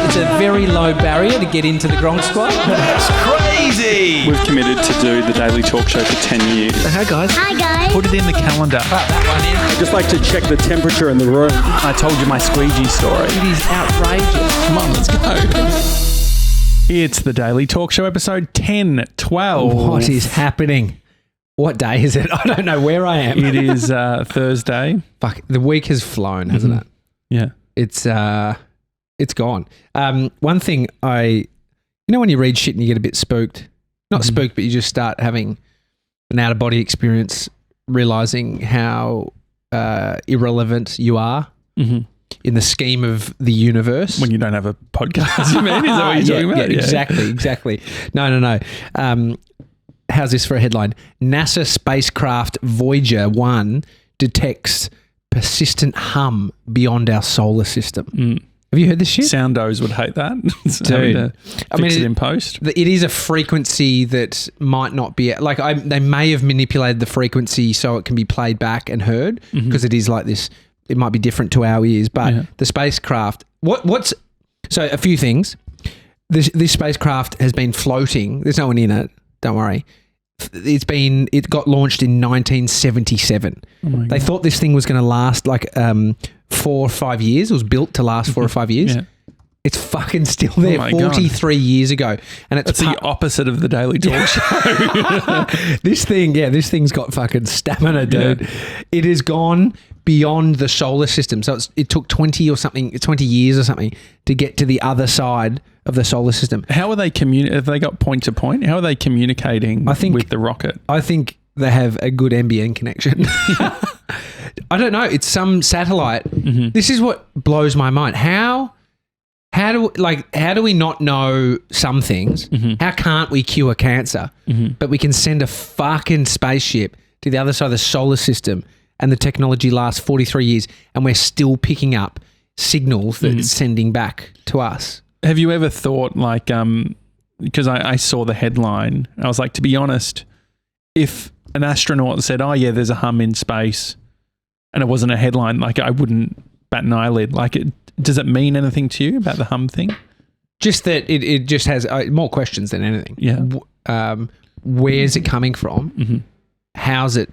It's a very low barrier to get into the Gronk Squad. That's crazy. We've committed to do the Daily Talk Show for 10 years. Hi guys. Hi guys. Put it in the calendar. Put that one in. I'd just like to check the temperature in the room. I told you my squeegee story. It is outrageous. Come on, let's go. It's the Daily Talk Show episode 1012. What is happening? What day is it? I don't know where I am. It is Thursday. Fuck, the week has flown, hasn't it? Yeah. It's gone. One thing when you read shit and you get a bit spooked, not spooked, but you just start having an out of body experience, realizing how irrelevant you are in the scheme of the universe. When you don't have a podcast, you mean? Is that what you're talking about? Yeah, exactly. No. How's this for a headline? NASA spacecraft Voyager 1 detects persistent hum beyond our solar system. Have you heard this shit? Soundos would hate that. Dude. Fix it in post. It is a frequency that might not be... they may have manipulated the frequency so it can be played back and heard because it is like this... It might be different to our ears, but the spacecraft... So a few things. This spacecraft has been floating. There's no one in it. Don't worry. It got launched in 1977. They thought this thing was going to last 4 or 5 years. It was built to last 4 or 5 years. Yeah. It's fucking still there 43 years ago. And it's the opposite of the Daily Talk Show. This thing's got fucking stamina, dude. Yeah. It has gone beyond the solar system. So it took 20 years or something to get to the other side of the solar system. How are they have they got point to point? How are they communicating with the rocket? I think they have a good NBN connection. I don't know. It's some satellite. This is what blows my mind. How do we not know some things? How can't we cure cancer? But we can send a fucking spaceship to the other side of the solar system and the technology lasts 43 years and we're still picking up signals that it's sending back to us. Have you ever thought because I saw the headline, I was like, to be honest, if an astronaut said, oh yeah, there's a hum in space and it wasn't a headline, I wouldn't bat an eyelid. Does it mean anything to you about the hum thing? Just that it just has more questions than anything. Yeah. Where's it coming from? How's it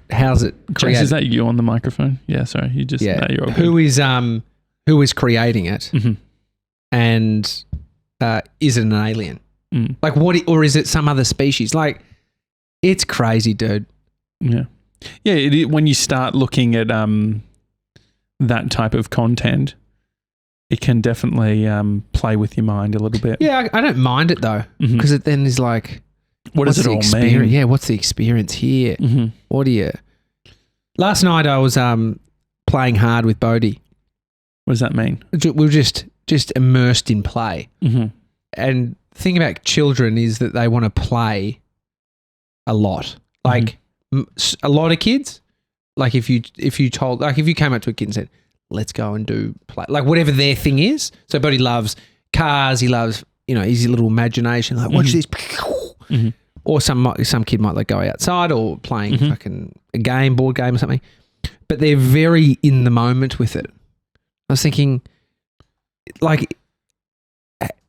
created? Is that you on the microphone? Yeah, sorry. You just no, you're okay. Who is creating it? And is it an alien? Or is it some other species? It's crazy, dude. Yeah. Yeah, when you start looking at that type of content, it can definitely play with your mind a little bit. Yeah, I don't mind it though, because it then is like, what does it all mean? Yeah, what's the experience here? What do you... Last night I was playing hard with Bodhi. What does that mean? We were just immersed in play. And the thing about children is that they want to play a lot. A lot of kids, if you came up to a kid and said, let's go and do play, whatever their thing is. So Bodhi loves cars. He loves, his little imagination. Watch this. Or some kid might go outside or playing fucking a board game or something. But they're very in the moment with it. I was thinking,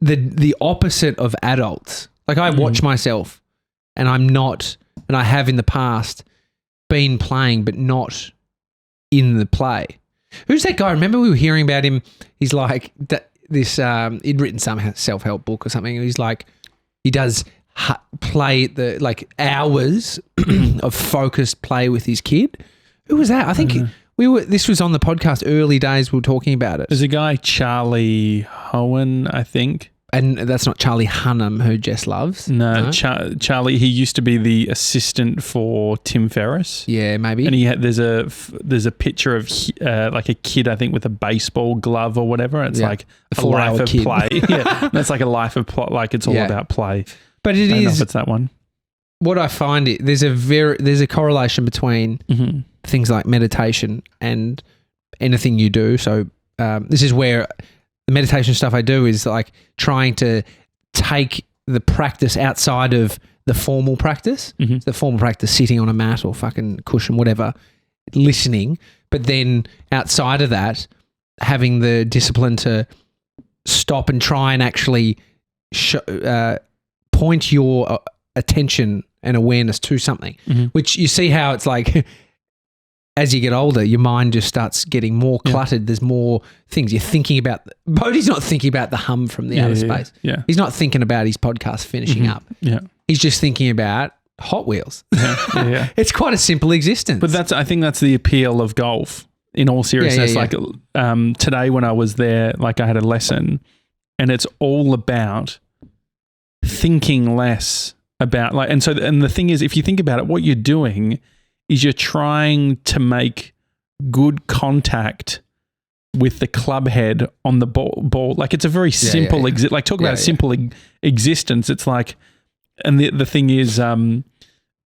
the opposite of adults. I watch myself, and I'm not, and I have in the past been playing, but not in the play. Who's that guy? Remember we were hearing about him? He's like this. He'd written some self-help book or something. He's like, he does play hours of focused play with his kid. Who was that? I think this was on the podcast early days. We were talking about it. There's a guy, Charlie Hohen, I think. And that's not Charlie Hunnam, who Jess loves. No? Charlie. He used to be the assistant for Tim Ferriss. Yeah, maybe. And there's a picture of a kid, I think, with a baseball glove or whatever. It's like a life of play. Yeah, that's like a life of play. It's all about play. But it is. I don't know if it's that one. What I find there's a correlation between things like meditation and anything you do. So this is where the meditation stuff I do is trying to take the practice outside of the formal practice. So the formal practice, sitting on a mat or fucking cushion, whatever, listening. But then outside of that, having the discipline to stop and try and actually point your attention and awareness to something, which you see how it's like as you get older, your mind just starts getting more cluttered. There's more things you're thinking about. Bodhi's not thinking about the hum from the outer space. Yeah. He's not thinking about his podcast finishing up. Yeah. He's just thinking about Hot Wheels. Yeah. It's quite a simple existence. But I think that's the appeal of golf in all seriousness. Like today when I was there, like I had a lesson and it's all about thinking less about and the thing is, if you think about it, what you're doing is you're trying to make good contact with the club head on the ball. Like it's a very simple like talk about a simple existence. It's like, and the thing is,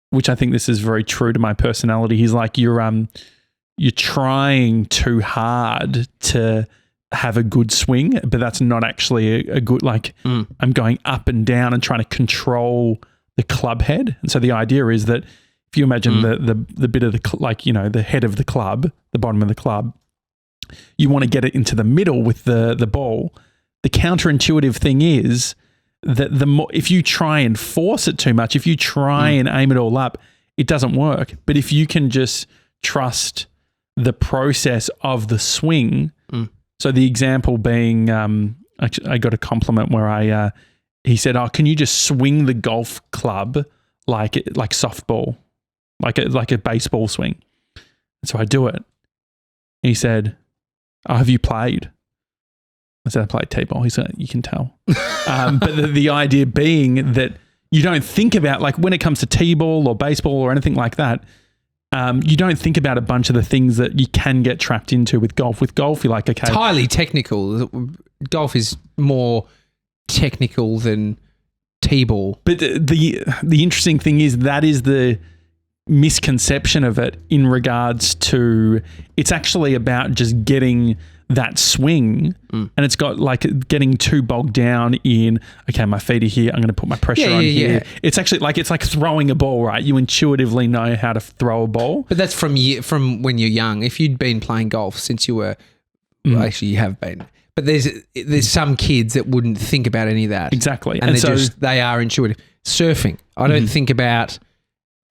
which I think this is very true to my personality. He's like, you're trying too hard to have a good swing, but that's not actually a good, like I'm going up and down and trying to control the club head. And so the idea is that if you imagine the bit of the head of the club, the bottom of the club, you want to get it into the middle with the ball. The counterintuitive thing is that if you try and force it too much, if you try and aim it all up, it doesn't work. But if you can just trust the process of the swing, so the example being, I got a compliment where he said, "Oh, can you just swing the golf club like softball?" Like a baseball swing. And so I do it. And he said, "Oh, have you played?" I said, "I played T-ball." He said, "You can tell." But the idea being that you don't think about, like when it comes to T-ball or baseball or anything like that, you don't think about a bunch of the things that you can get trapped into with golf. With golf, you're like, okay. It's highly technical. Golf is more technical than T-ball. But the interesting thing is that is the misconception of it in regards to it's actually about just getting that swing and it's got like getting too bogged down in, okay, my feet are here, I'm going to put my pressure on here. Yeah. It's actually like, it's like throwing a ball, right? You intuitively know how to throw a ball. But that's from when you're young. If you'd been playing golf since you were, well, actually you have been, but there's some kids that wouldn't think about any of that. Exactly. And they are intuitive. Surfing. I don't think about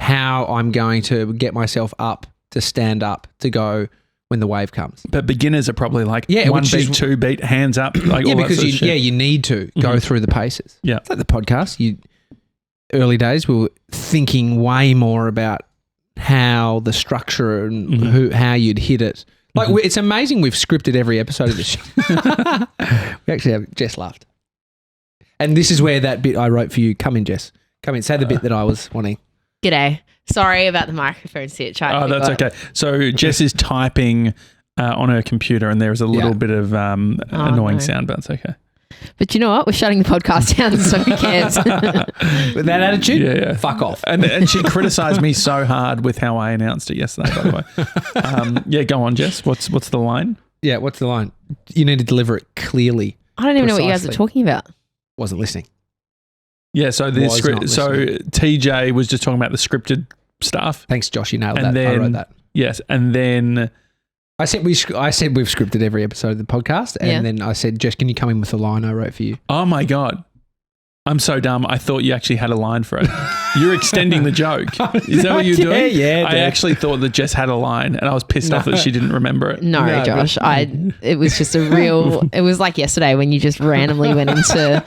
how I'm going to get myself up to stand up to go when the wave comes. But beginners are probably like 1 beat, 2 beat, hands up. Like all because that sort of shit. You need to go through the paces. Yeah. It's like the podcast. Early days, we were thinking way more about how the structure and how you'd hit it. Like it's amazing we've scripted every episode of this show. We actually have Jess laughed. And this is where that bit I wrote for you. Come in, Jess. Come in. Say the bit that I was wanting. G'day. Sorry about the microphone switch. That's okay. So Jess is typing on her computer and there's a little bit of annoying sound, but it's okay. But you know what? We're shutting the podcast down, so who cares? With that attitude? Yeah. Fuck off. And she criticised me so hard with how I announced it yesterday, by the way. Go on, Jess. What's the line? Yeah, what's the line? You need to deliver it clearly. I don't even know what you guys are talking about. Wasn't listening. Yeah, so TJ was just talking about the scripted stuff. Thanks, Josh. You nailed that. I wrote that. Yes, and then I said we've scripted every episode of the podcast, and then I said, Jess, can you come in with a line I wrote for you? Oh my God. I'm so dumb. I thought you actually had a line for it. You're extending the joke. Is that what you're doing? Yeah. I actually thought that Jess had a line and I was pissed off that she didn't remember it. No, Josh. It was just it was like yesterday when you just randomly went into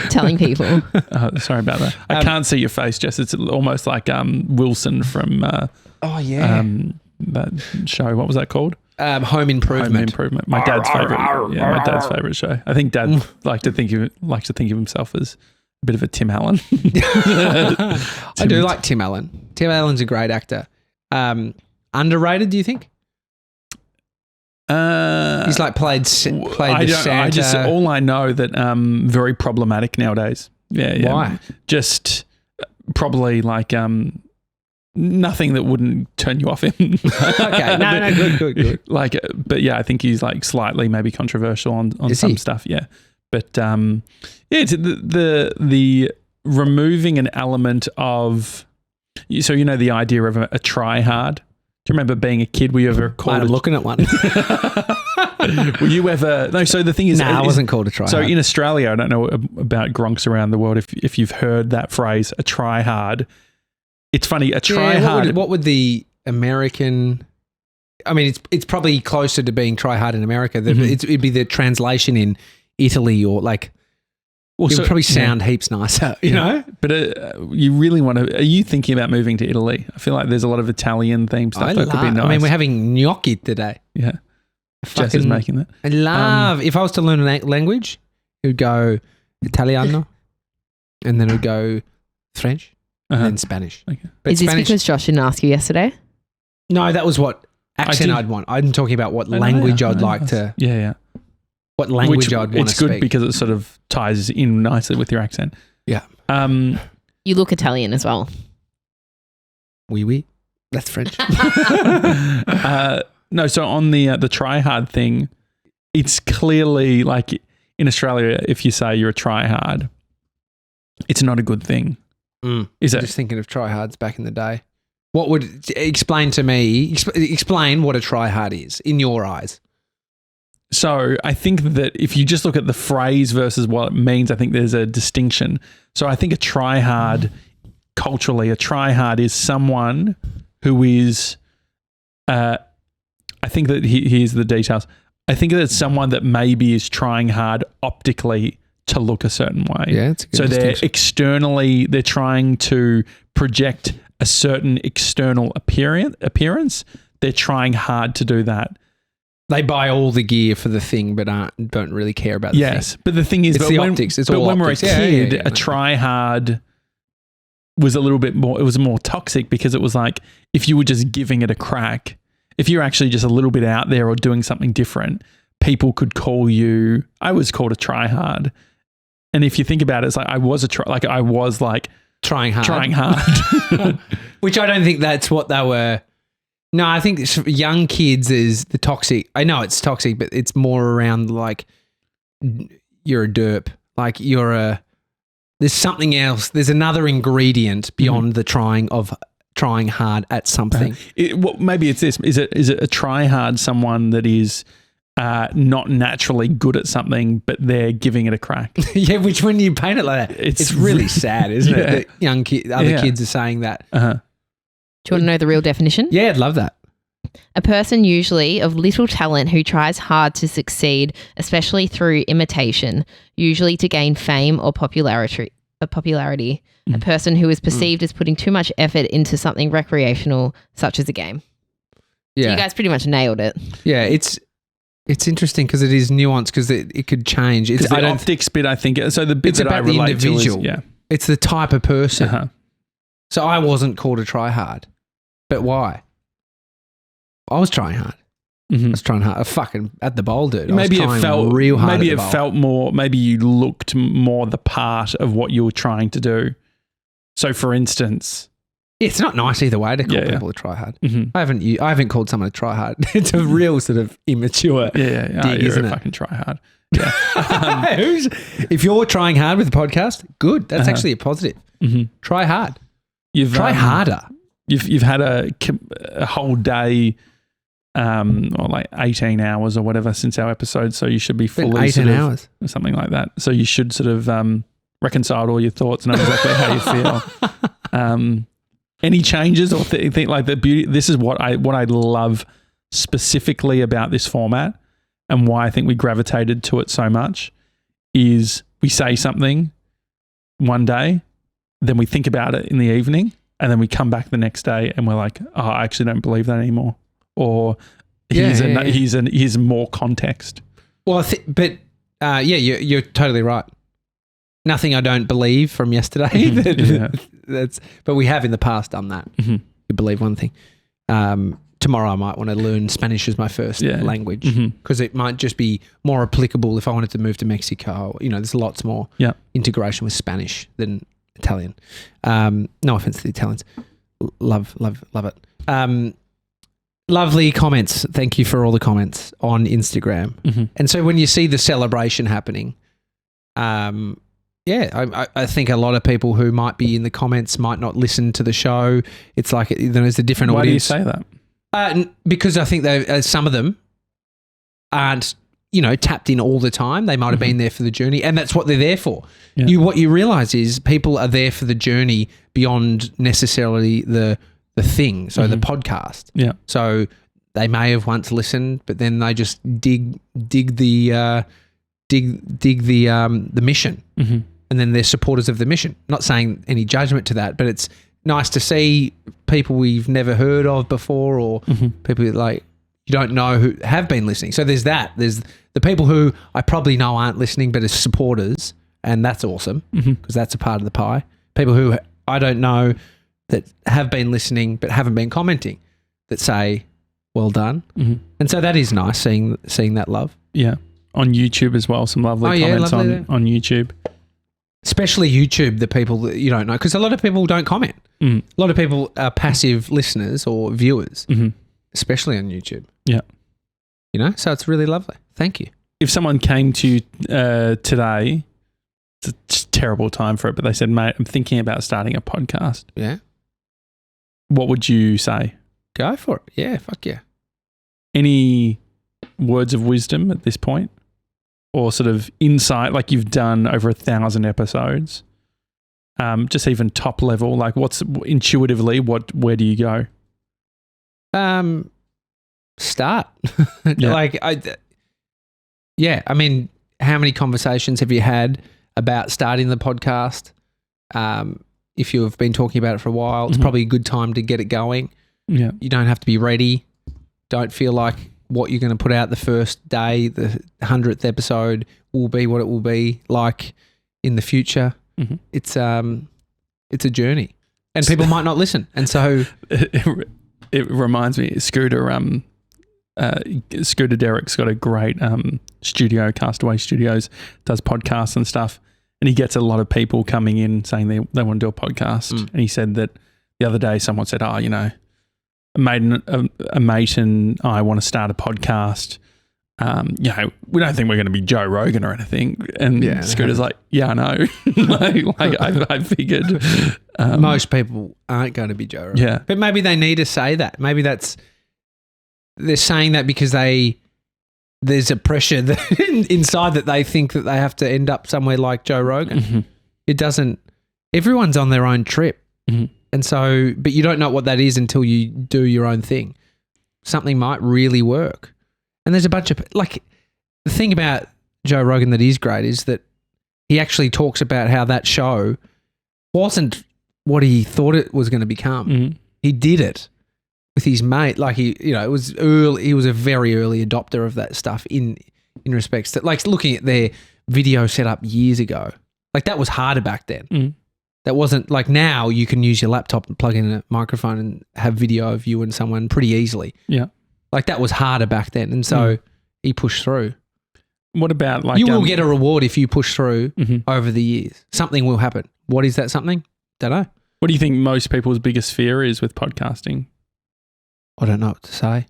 telling people. Sorry about that. I can't see your face, Jess. It's almost like Wilson from that show. What was that called? Home Improvement. Home Improvement. My dad's favourite. Yeah, my dad's favourite show. I think Dad likes to think of himself as a bit of a Tim Allen. I do like Tim Allen. Tim Allen's a great actor. Underrated, do you think? He's like played the Santa. All I know that very problematic nowadays. Yeah. Why? Just probably like nothing that wouldn't turn you off him. Okay. No, good. Like, but yeah, I think he's like slightly maybe controversial on some stuff. Yeah. But it's the removing an element of, so you know the idea of a tryhard. Do you remember being a kid? Were you ever called? I'm looking at one. Were you ever? No. So the thing is, I wasn't called a tryhard. So in Australia, I don't know about gronks around the world. If you've heard that phrase, a tryhard. It's funny. A tryhard. Yeah, what would the American? I mean, it's probably closer to being tryhard in America. It'd be the translation in Italy or like. Well, it would probably sound heaps nicer, you know? But you really want to... Are you thinking about moving to Italy? I feel like there's a lot of Italian-themed stuff that could be nice. I mean, we're having gnocchi today. Yeah. Jess is making that. I love... if I was to learn a language, it would go Italiano, and then it would go French, and then Spanish. Okay. But is this because Josh didn't ask you yesterday? No, that was what accent I'd want. I'm talking about what language I'd like to... Yeah. What language I'd want to speak. It's good because it sort of ties in nicely with your accent. Yeah. You look Italian as well. Oui. That's French. No, so on the tryhard thing, it's clearly like in Australia, if you say you're a tryhard, it's not a good thing. Is it? Just thinking of tryhards back in the day. What would explain to me? Explain what a tryhard is in your eyes. So I think that if you just look at the phrase versus what it means, I think there's a distinction. So I think a tryhard, culturally, a tryhard is someone who is, I think that here's the details. I think that it's someone that maybe is trying hard optically to look a certain way. Yeah, it's a good distinction. They're trying to project a certain external appearance. They're trying hard to do that. They buy all the gear for the thing, but don't really care about the thing. Yes, but the thing is, it's the optics. It's all when optics. We're a kid, a tryhard was a little bit more. It was more toxic because it was like if you were just giving it a crack, if you're actually just a little bit out there or doing something different, people could call you. I was called a tryhard, and if you think about it, it's like I was trying hard, which I don't think that's what they were. No, I think young kids is the toxic. I know it's toxic, but it's more around like you're a derp. Like there's something else. There's another ingredient beyond the trying hard at something. Maybe it's this. Is it a tryhard someone that is not naturally good at something, but they're giving it a crack? Yeah, which when you paint it like that, it's really sad, isn't it? That young kids are saying that. Do you want to know the real definition? Yeah, I'd love that. A person usually of little talent who tries hard to succeed, especially through imitation, usually to gain fame or popularity. A person who is perceived as putting too much effort into something recreational, such as a game. Yeah. So you guys pretty much nailed it. Yeah, it's interesting because it is nuanced because it could change. It's the optics bit, I think. So the bit that I relate to is, it's the type of person. So I wasn't called a tryhard. But why? I was trying hard. I was trying hard. Fucking at the bowl, dude. Maybe it felt real hard. Maybe it felt more. Maybe you looked more the part of what you were trying to do. So, for instance, it's not nice either way to call people a tryhard. I haven't called someone a tryhard. It's a real sort of immature dig, isn't it? Fucking tryhard. Yeah. If you're trying hard with the podcast, good. That's actually a positive. Try hard. Try harder. You've had a whole day, or like 18 hours or whatever since our episode, so you should be fully 18 hours or something like that. So you should sort of reconcile all your thoughts, know exactly how you feel. Any changes or think like the beauty? This is what I love specifically about this format, and why I think we gravitated to it so much is we say something one day, then we think about it in the evening. And then we come back the next day and we're like, oh, I actually don't believe that anymore. Or here's more context. Well, you're totally right. Nothing I don't believe from yesterday. But we have in the past done that. You believe one thing. Tomorrow I might want to learn Spanish as my first language because it might just be more applicable if I wanted to move to Mexico. You know, there's lots more integration with Spanish than Italian. No offense to the Italians. Love it. Lovely comments. Thank you for all the comments on Instagram. And so when you see the celebration happening, I think a lot of people who might be in the comments might not listen to the show. It's like there's a different audience. Why do you say that? Because I think some of them aren't, tapped in all the time. They might have been there for the journey, and that's what they're there for. Yeah. What you realize is people are there for the journey beyond necessarily the thing. So the podcast. Yeah. So they may have once listened, but then they just dig the mission, and then they're supporters of the mission. Not saying any judgment to that, but it's nice to see people we've never heard of before, or people like you don't know who have been listening. So there's that. There's the people who I probably know aren't listening, but as supporters, and that's awesome because that's a part of the pie. People who I don't know that have been listening but haven't been commenting, that say, well done. And so that is nice seeing that love. Yeah. On YouTube as well, some lovely comments on YouTube. Especially YouTube, the people that you don't know, because a lot of people don't comment. A lot of people are passive listeners or viewers, especially on YouTube. Yeah. So it's really lovely. Thank you. If someone came to you today, it's a terrible time for it, but they said, mate, I'm thinking about starting a podcast. Yeah. What would you say? Go for it. Yeah, fuck yeah. Any words of wisdom at this point? Or sort of insight, like you've done over 1,000 episodes? Just even top level, like what's intuitively, where do you go? Start. Yeah. I mean, how many conversations have you had about starting the podcast? If you have been talking about it for a while, it's probably a good time to get it going. Yeah. You don't have to be ready. Don't feel like what you're going to put out the first day, the 100th episode, will be what it will be like in the future. It's a journey, and people might not listen. And so it reminds me, Scooter Derrick's got a great studio, Castaway Studios, does podcasts and stuff, and he gets a lot of people coming in saying they want to do a podcast. And he said that the other day someone said, a mate and I want to start a podcast. We don't think we're going to be Joe Rogan or anything. And Scooter's like, I know. I figured. Most people aren't going to be Joe Rogan. Yeah. But maybe they need to say that. Maybe they're saying that because there's a pressure that inside that they think that they have to end up somewhere like Joe Rogan. It doesn't. Everyone's on their own trip. And so, but you don't know what that is until you do your own thing. Something might really work. And there's a bunch of, like, the thing about Joe Rogan that is great is that he actually talks about how that show wasn't what he thought it was going to become. He did it with his mate. Like it was early. He was a very early adopter of that stuff in respects to, like, looking at their video setup years ago. Like, that was harder back then. That wasn't like now you can use your laptop and plug in a microphone and have video of you and someone pretty easily. Yeah. Like, that was harder back then. And so he pushed through. What about, like, you will get a reward if you push through over the years. Something will happen. What is that something? Don't know. What do you think most people's biggest fear is with podcasting? I don't know what to say.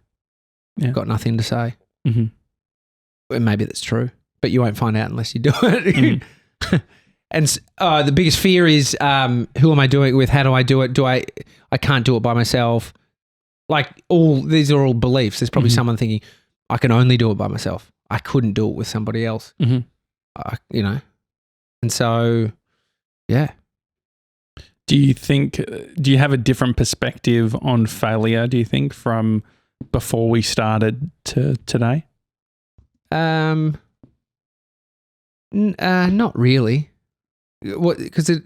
Yeah. I've got nothing to say. Well, maybe that's true, but you won't find out unless you do it. And the biggest fear is, who am I doing it with? How do I do it? I can't do it by myself. Like, these are all beliefs. There's probably someone thinking, I can only do it by myself. I couldn't do it with somebody else. And so, yeah. Do you have a different perspective on failure, do you think, from before we started to today? Not really. Because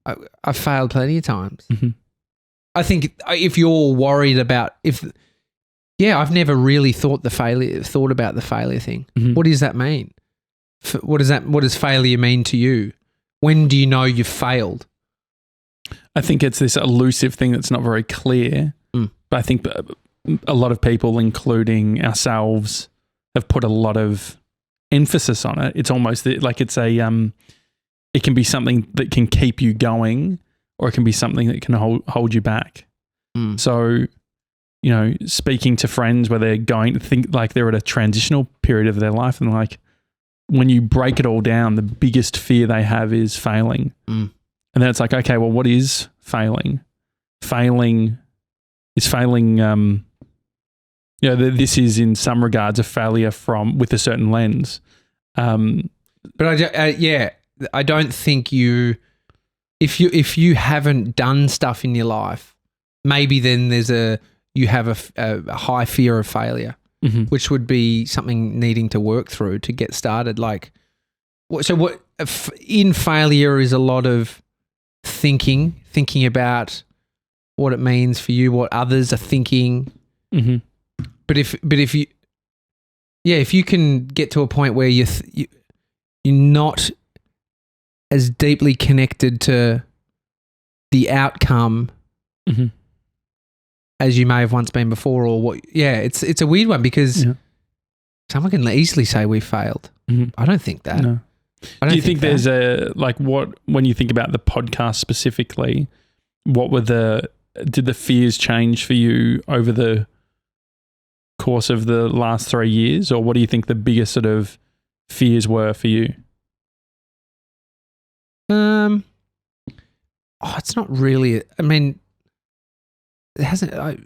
I've failed plenty of times. I think if you're worried about I've never really thought about the failure thing. What does that mean? What does failure mean to you? When do you know you've failed? I think it's this elusive thing that's not very clear. But I think a lot of people, including ourselves, have put a lot of emphasis on it. It's almost like it's it can be something that can keep you going, or it can be something that can hold you back. So, speaking to friends where they're going to think like they're at a transitional period of their life, and like when you break it all down, the biggest fear they have is failing. And then it's like, okay, well, what is failing? Failing you know, this is in some regards a failure with a certain lens. But I don't think if you haven't done stuff in your life, maybe then you have a high fear of failure, which would be something needing to work through to get started. Like, so in failure is a lot of thinking about what it means for you, what others are thinking. Mm-hmm. But if you can get to a point where you're not as deeply connected to the outcome as you may have once been before, or it's a weird one because someone can easily say we failed. I don't think that. No. Do you think there's when you think about the podcast specifically, did the fears change for you over the course of the last 3 years, or what do you think the biggest sort of fears were for you? It's not really. I mean, it hasn't. I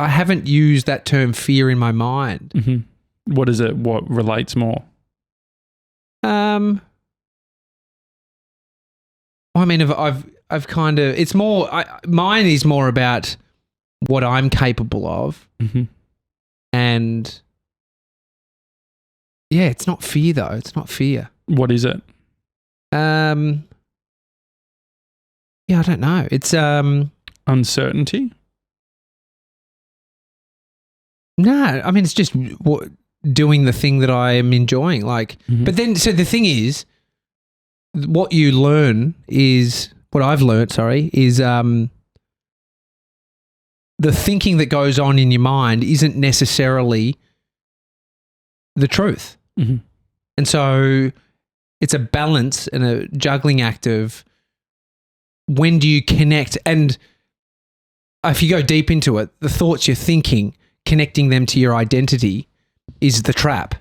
haven't used that term fear in my mind. Mm-hmm. What is it? What relates more? I mean, I've kind of. It's more. Mine is more about what I'm capable of, and it's not fear though. It's not fear. What is it? I don't know. It's uncertainty. No, I mean it's just doing the thing that I am enjoying. Like, but then so the thing is, what I've learned is the thinking that goes on in your mind isn't necessarily the truth, and so it's a balance and a juggling act of when do you connect, and if you go deep into it, the thoughts you're thinking, connecting them to your identity is the trap,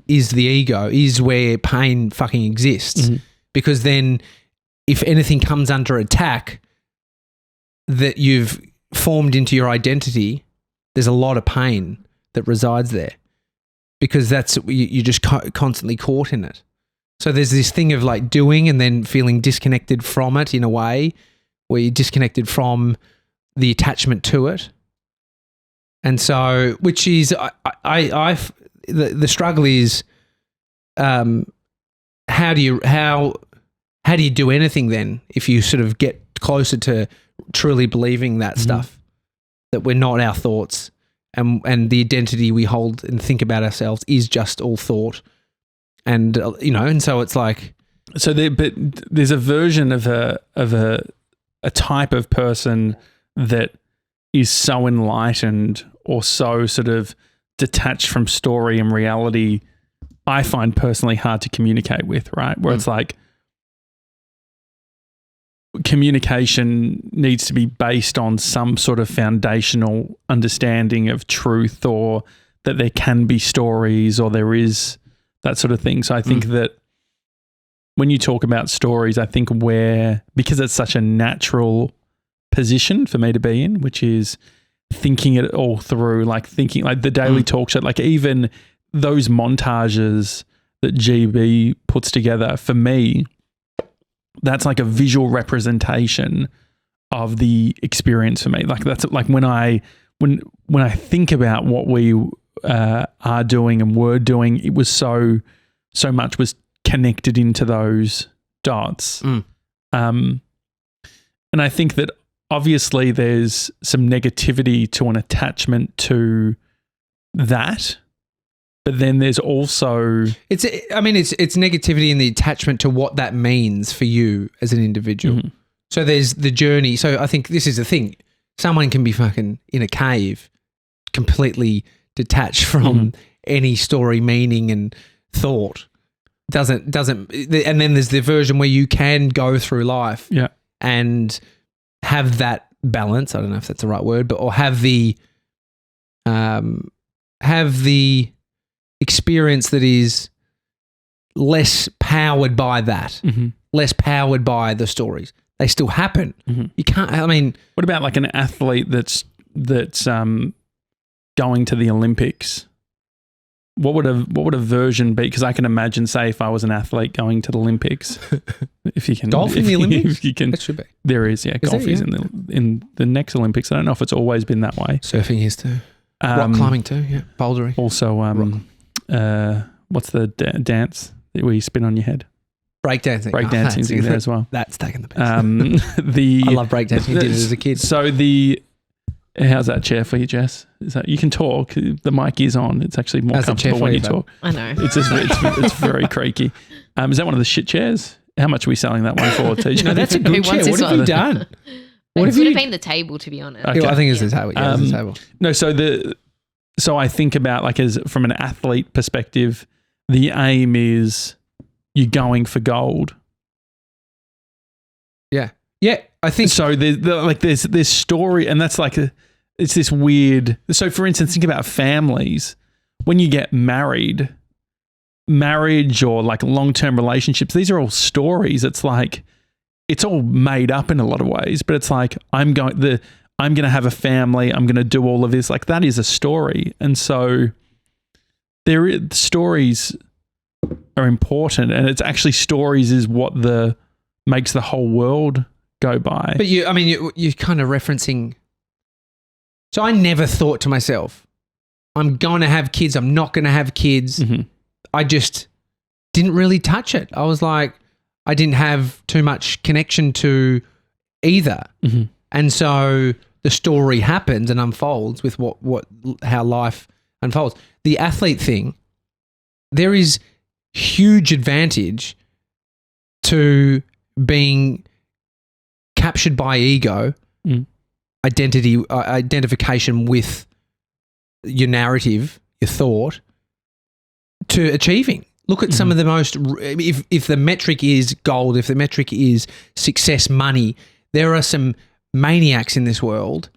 is the ego, is where pain fucking exists. Because then if anything comes under attack that you've formed into your identity, there's a lot of pain that resides there because you're just constantly caught in it. So there's this thing of like doing and then feeling disconnected from it in a way where you're disconnected from the attachment to it. And so, which is, the struggle is, how do you do anything then if you sort of get closer to truly believing that stuff, that we're not our thoughts and the identity we hold and think about ourselves is just all thought. And, and so it's like. So but there's a version of a type of person that is so enlightened or so sort of detached from story and reality, I find personally hard to communicate with, right? Where it's like communication needs to be based on some sort of foundational understanding of truth, or that there can be stories, or there is that sort of thing. So I think that when you talk about stories, I think because it's such a natural position for me to be in, which is thinking it all through, like thinking like the daily talk show, like even those montages that GB puts together, for me, that's like a visual representation of the experience for me. Like that's like when I think about what we are doing and were doing, it was so much was connected into those dots. And I think that obviously there's some negativity to an attachment to that, but then there's also it's negativity in the attachment to what that means for you as an individual. So there's the journey. So I think this is the thing. Someone can be fucking in a cave, completely detached from any story, meaning and thought. Doesn't, and then there's the version where you can go through life and have that balance. I don't know if that's the right word, or have the experience that is less powered by that, less powered by the stories. They still happen. You can't. I mean, what about like an athlete that's going to the Olympics, what would a version be? Because I can imagine, say, if I was an athlete going to the Olympics, if you can golf in the Olympics, if you can, that should be. There is, yeah, golf is in the next Olympics. I don't know if it's always been that way. Surfing is too. Rock climbing too, yeah. Bouldering. Also, what's the dance where you spin on your head? Breakdancing. Breakdancing's in there as well. That's taking the piss. I love breakdancing. I did it as a kid. So how's that chair for you, Jess? Is that you can talk? The mic is on. It's actually more comfortable when you talk. I know. It's very creaky. Is that one of the shit chairs? How much are we selling that one for, TJ? No, that's a good chair. What have you done? It would have been the table, to be honest. Okay. I think it's the table. Yeah, it's the table. No, so I think about like as from an athlete perspective, the aim is you're going for gold. Yeah. Yeah, I think so. There's this story, and that's like it's this weird. So, for instance, think about families. When you get married, marriage or like long-term relationships, these are all stories. It's like it's all made up in a lot of ways, but it's like I'm going to have a family. I'm going to do all of this. Like that is a story, and so stories are important, and it's actually stories is what makes the whole world go by. But you're kind of referencing. So I never thought to myself, I'm going to have kids. I'm not going to have kids. Mm-hmm. I just didn't really touch it. I was like, I didn't have too much connection to either. Mm-hmm. And so the story happens and unfolds with how life unfolds. The athlete thing, there is huge advantage to being captured by ego, identification with your narrative, your thought, to achieving. Look at some of the most, if the metric is gold, if the metric is success, money, there are some maniacs in this world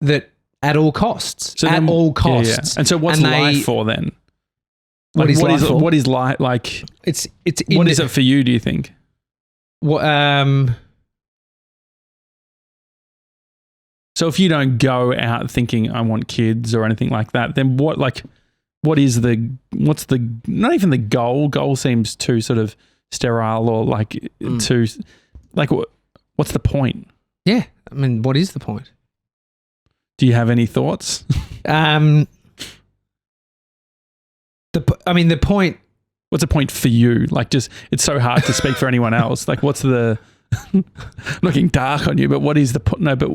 that at all costs, Yeah. And so what's life for then? Like, what is life like? What is it for you, do you think? So if you don't go out thinking I want kids or anything like that, then what's not even the goal? Goal seems too sort of sterile or like too, like what's the point? Yeah. I mean, what is the point? Do you have any thoughts? The point. What's the point for you? Like, just it's so hard to speak for anyone else. Like, what's the? I'm not getting dark on you, but what is the point? No, but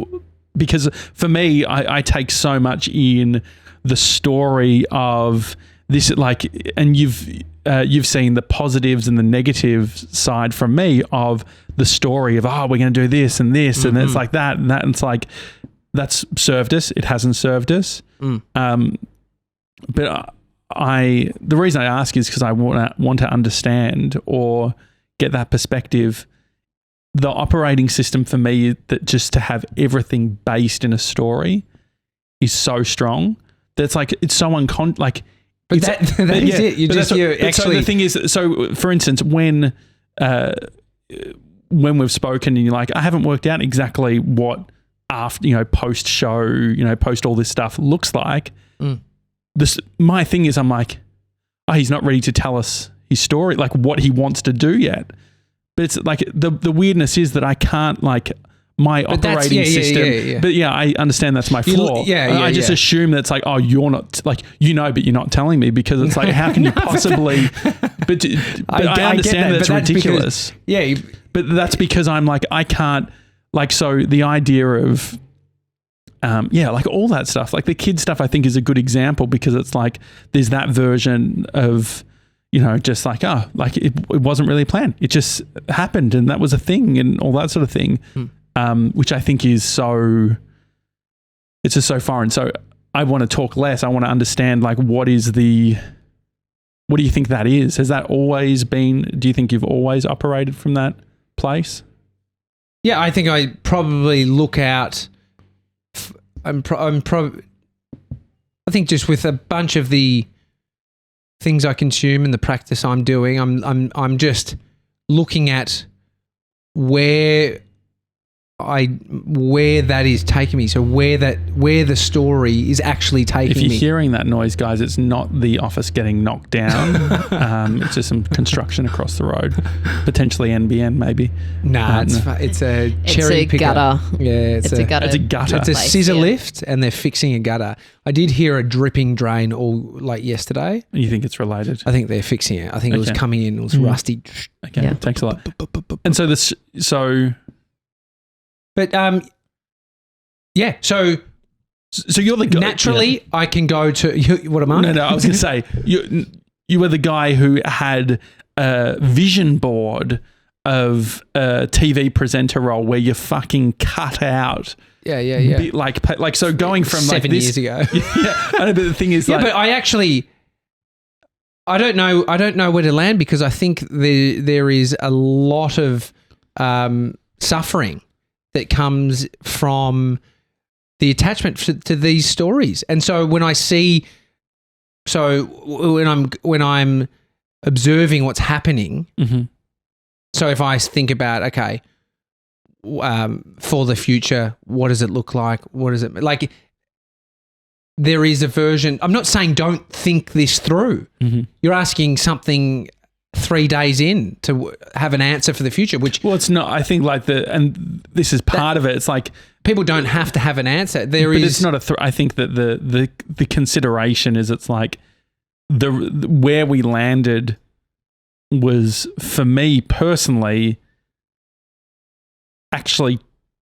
because for me, I take so much in the story of this. Like, and you've seen the positives and the negative side from me of the story of we're going to do this and this, and it's like that and that, and it's like that's served us. It hasn't served us. But the reason I ask is because I want to understand or get that perspective. The operating system for me, that just to have everything based in a story is so strong. That's like it's so like. But that is it. So the thing is, so for instance, when we've spoken and you're like, I haven't worked out exactly what after post show, post all this stuff looks like. My thing is, I'm like, he's not ready to tell us his story, like what he wants to do yet. But it's like the weirdness is that I can't like my operating system. Yeah. But I understand that's my flaw. I just assume that's like, you're not like, but you're not telling me because it's like, how can you possibly? But I understand that's ridiculous. But that's because I'm like, I can't like, so the idea of like all that stuff, like the kid stuff, I think is a good example because it's like there's that version of just like like it wasn't really a plan, it just happened and that was a thing and all that sort of thing, which I think is it's just so foreign. So I want to talk less. I want to understand like what do you think that is? Has that always been? Do you think you've always operated from that place? Yeah, I think I probably look out. I think just with a bunch of the things I consume and the practice I'm doing, I'm just looking at where where that is taking me. So where the story is actually taking me. If you're hearing that noise, guys, it's not the office getting knocked down. It's just some construction across the road, potentially NBN maybe. Nah, it's a cherry picker. Gutter. Yeah, it's a gutter. It's a gutter. It's a scissor lift, and they're fixing a gutter. I did hear a dripping drain all like yesterday. You think it's related? I think they're fixing it. I think it was coming in. It was rusty. Okay, thanks a lot. And so. But yeah. So you're the guy. Naturally, I can go to. What am I? No. I was going to say you were the guy who had a vision board of a TV presenter role where you fucking cut out. Yeah. Like so, going from 7 this, years ago. Yeah, I know, but the thing is, but I don't know where to land because I think there is a lot of suffering that comes from the attachment to these stories. And so when I'm observing what's happening, so if I think about, okay, for the future, what does it look like? What is it like? There is a version. I'm not saying don't think this through. You're asking something 3 days in to have an answer for the future, which... Well, it's not, I think and this is part of it. It's like... People don't have to have an answer. It's not I think that the consideration is it's like where we landed was, for me personally, actually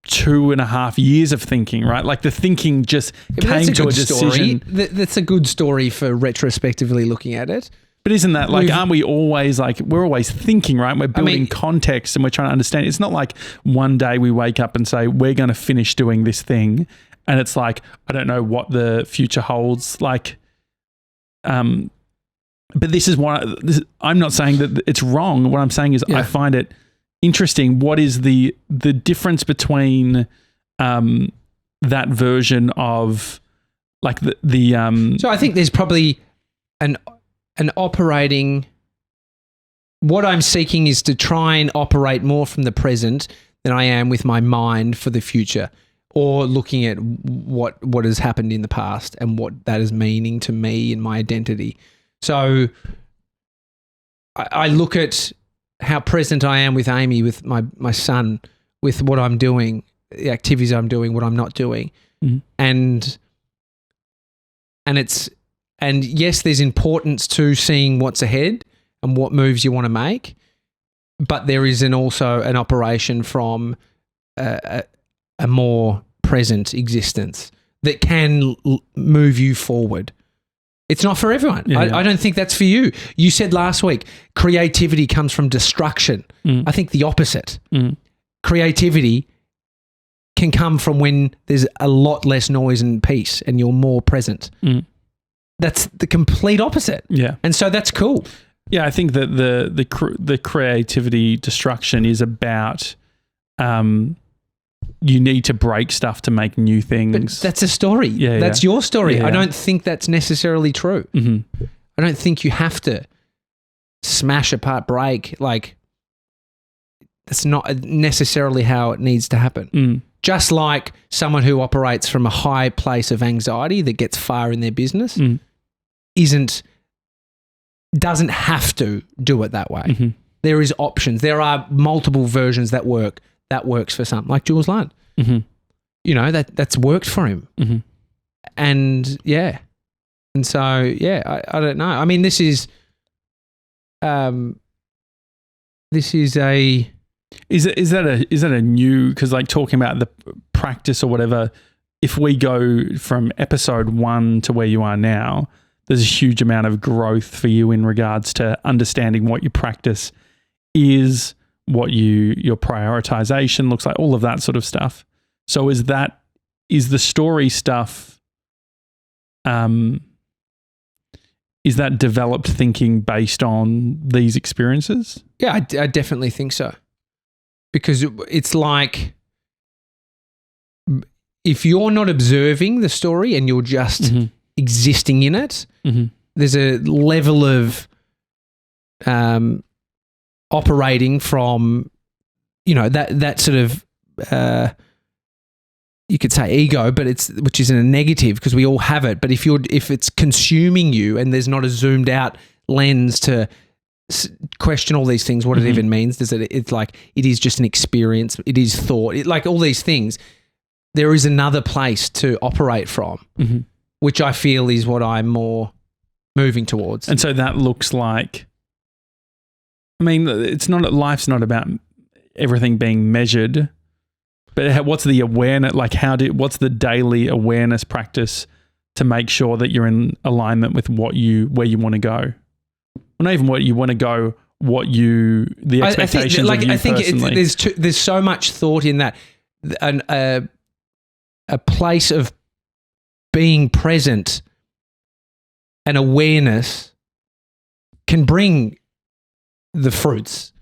2.5 years of thinking, right? Like the thinking just came to a decision. That's a good story for retrospectively looking at it. But isn't that like, aren't we always like, we're always thinking, right? We're building context and we're trying to understand. It's not like one day we wake up and say, we're going to finish doing this thing. And it's like, I don't know what the future holds. Like, but this is I'm not saying that it's wrong. What I'm saying is I find it interesting. What is the difference between that version of like the So I think there's probably an operating, what I'm seeking is to try and operate more from the present than I am with my mind for the future, or looking at what has happened in the past and what that is meaning to me and my identity. So I look at how present I am with Amy, with my son, with what I'm doing, the activities I'm doing, what I'm not doing. And yes, there's importance to seeing what's ahead and what moves you want to make, but there is also an operation from a more present existence that can move you forward. It's not for everyone. I don't think that's for you. You said last week, creativity comes from destruction. I think the opposite. Creativity can come from when there's a lot less noise and peace and you're more present. That's the complete opposite. Yeah. And so that's cool. Yeah, I think that the creativity destruction is about you need to break stuff to make new things. But that's a story. That's your story. I don't think that's necessarily true. I don't think you have to smash apart, break. Like, that's not necessarily how it needs to happen. Just like someone who operates from a high place of anxiety that gets far in their business doesn't have to do it that way. There is options. There are multiple versions that work. That works for some, like Jules Lund. You know, that's worked for him. And and so I don't know. I mean, this is a. Is that a new, because like talking about the practice or whatever, if we go from episode 1 to where you are now, there's a huge amount of growth for you in regards to understanding what your practice is, what your prioritization looks like, all of that sort of stuff. So is the story stuff, is that developed thinking based on these experiences? Yeah, I definitely think so. Because it's like, if you're not observing the story and you're just existing in it, there's a level of operating from, that sort of you could say ego, but which isn't a negative because we all have it. But if it's consuming you and there's not a zoomed out lens to question all these things, what it even means, it's like it is just an experience, it is thought, like all these things. There is another place to operate from, which I feel is what I'm more moving towards. And so that looks like, I mean, life's not about everything being measured, but what's the awareness, like what's the daily awareness practice to make sure that you're in alignment with where you want to go? Well, not even what you want to go, the expectations of you personally. There's so much thought in that. A place of being present and awareness can bring the fruits.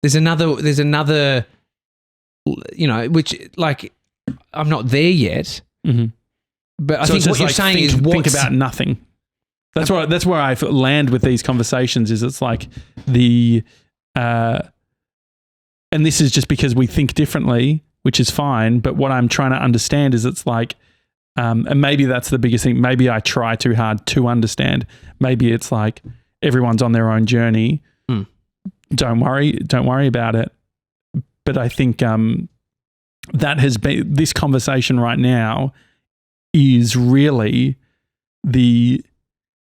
There's another, which like I'm not there yet, but I think what you're saying is think about nothing. That's where I land with these conversations. Is it's like and this is just because we think differently, which is fine. But what I'm trying to understand is it's like, and maybe that's the biggest thing. Maybe I try too hard to understand. Maybe it's like everyone's on their own journey. Don't worry about it. But I think that has been, this conversation right now is really the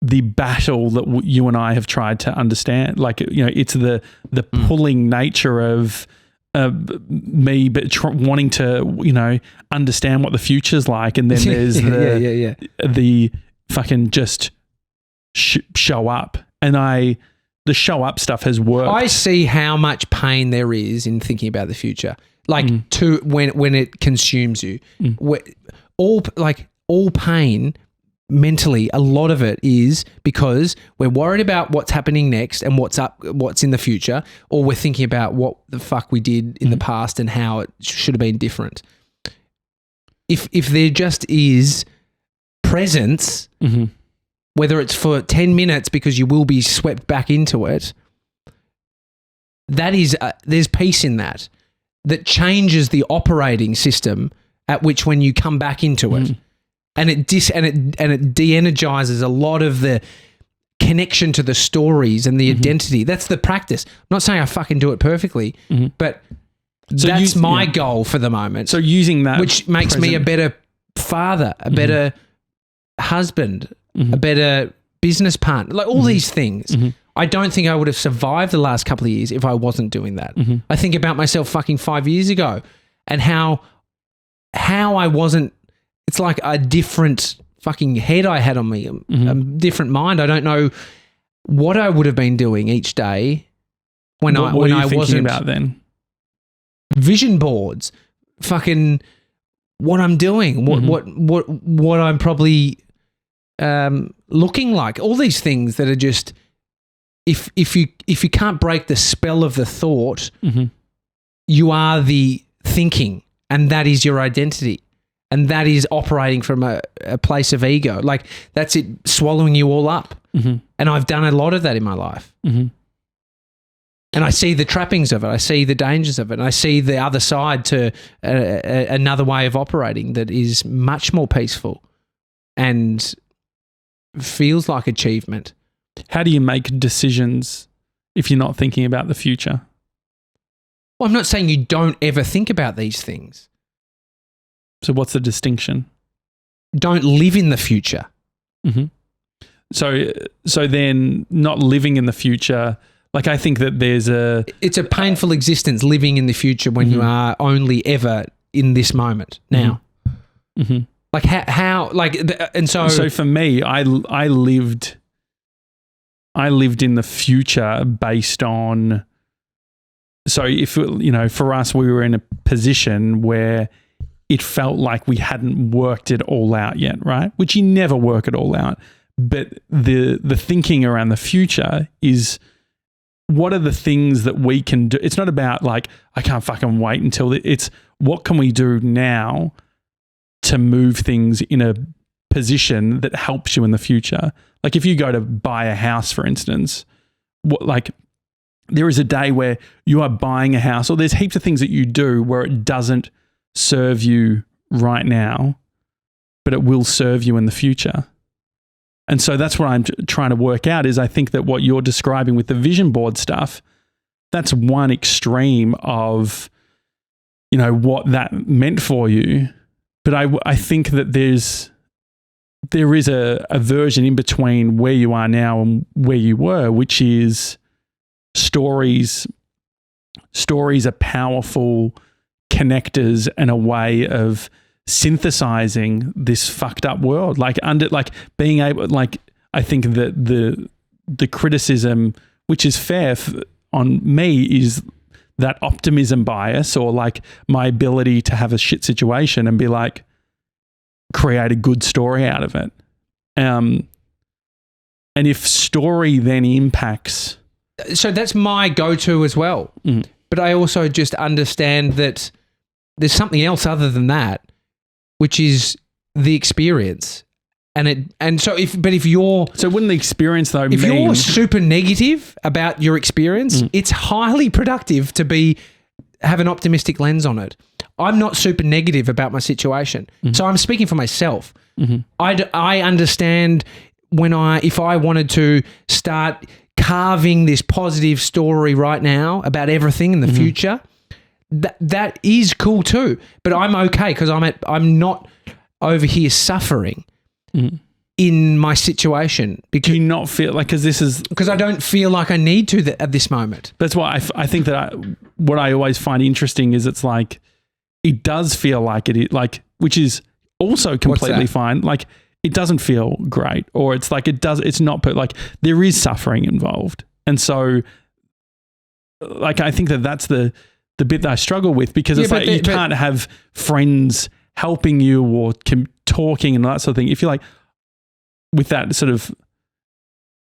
battle that you and I have tried to understand. Like, it's the pulling nature of me, but wanting to, understand what the future's like. And then there's the fucking just show up. And the show up stuff has worked. I see how much pain there is in thinking about the future. Like when it consumes you, all pain mentally, a lot of it is because we're worried about what's happening next and what's in the future, or we're thinking about what the fuck we did in the past and how it should have been different. If there just is presence, whether it's for 10 minutes because you will be swept back into it, that is there's peace in that changes the operating system at which when you come back into it. And it de-energizes a lot of the connection to the stories and the identity. That's the practice. I'm not saying I fucking do it perfectly, but that's my goal for the moment. So using that, which makes me a better father, a better husband, a better business partner, like all these things. I don't think I would have survived the last couple of years if I wasn't doing that. I think about myself fucking 5 years ago and how I wasn't. It's like a different fucking head I had on me, a different mind. I don't know what I would have been doing each day when I wasn't about then. Vision boards, fucking what I'm doing, what I'm probably looking like. All these things that are just if you can't break the spell of the thought, you are the thinking, and that is your identity. And that is operating from a place of ego. Like that's it swallowing you all up. And I've done a lot of that in my life. And I see the trappings of it. I see the dangers of it. And I see the other side to another way of operating that is much more peaceful and feels like achievement. How do you make decisions if you're not thinking about the future? Well, I'm not saying you don't ever think about these things. So what's the distinction? Don't live in the future. So then not living in the future, like I think that it's a painful existence living in the future when you are only ever in this moment now. Like how like, and so for me, I lived in the future based on, so if, for us, we were in a position where it felt like we hadn't worked it all out yet, right? Which you never work it all out. But the thinking around the future is, what are the things that we can do? It's not about like, I can't fucking wait until it's what can we do now to move things in a position that helps you in the future? Like if you go to buy a house, for instance, there is a day where you are buying a house, or there's heaps of things that you do where it doesn't serve you right now, but it will serve you in the future. And so that's what I'm trying to work out is I think that what you're describing with the vision board stuff, that's one extreme of, you know, what that meant for you. But I think that there is a version in between where you are now and where you were, which is stories are powerful connectors and a way of synthesizing this fucked up world. Like being able, like, I think that the criticism, which is fair on me, is that optimism bias, or like my ability to have a shit situation and be like, create a good story out of it. And if story then impacts. So that's my go-to as well. Mm. But I also just understand that there's something else other than that, which is the experience. So wouldn't the experience though if you're super negative about your experience, it's highly productive to have an optimistic lens on it. I'm not super negative about my situation. So I'm speaking for myself. I understand if I wanted to start carving this positive story right now about everything in the future, that is cool too. But I'm okay because I'm not over here suffering in my situation. Do you not feel like, because I don't feel like I need to at this moment. That's why I think that what I always find interesting is it's like, it does feel like it is, like, which is also completely fine. Like, it doesn't feel great, or it's like it's not, like, there is suffering involved. And so, like, I think that's the bit that I struggle with, because it's like you can't have friends helping you or talking and that sort of thing. If you're like, with that sort of,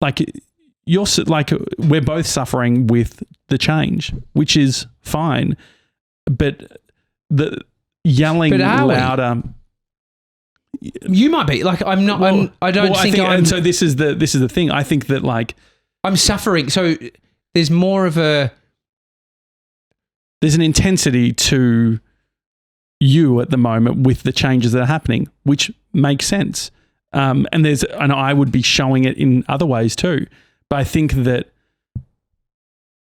like, you're like, we're both suffering with the change, which is fine, but the yelling louder. You might be like, I'm not. Well, I don't think. And so this is the thing. I think that, like, I'm suffering. So there's more of there's an intensity to you at the moment with the changes that are happening, which makes sense. And I would be showing it in other ways too. But I think that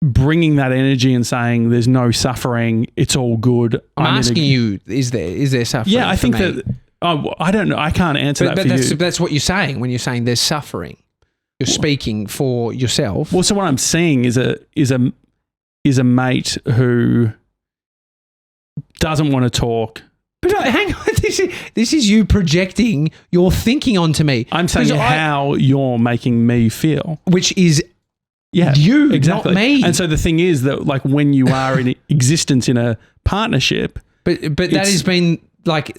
bringing that energy and saying there's no suffering, it's all good. I'm asking you, is there suffering? Yeah, I think that. Oh, I don't know. I can't answer that for you. That's what you're saying when you're saying there's suffering. You're speaking for yourself. Well, so what I'm seeing is a mate who doesn't want to talk. But hang on, this is you projecting your thinking onto me. I'm saying how you're making me feel, which is you, exactly. Not me. And so the thing is that, like, when you are in existence in a partnership, but that has been like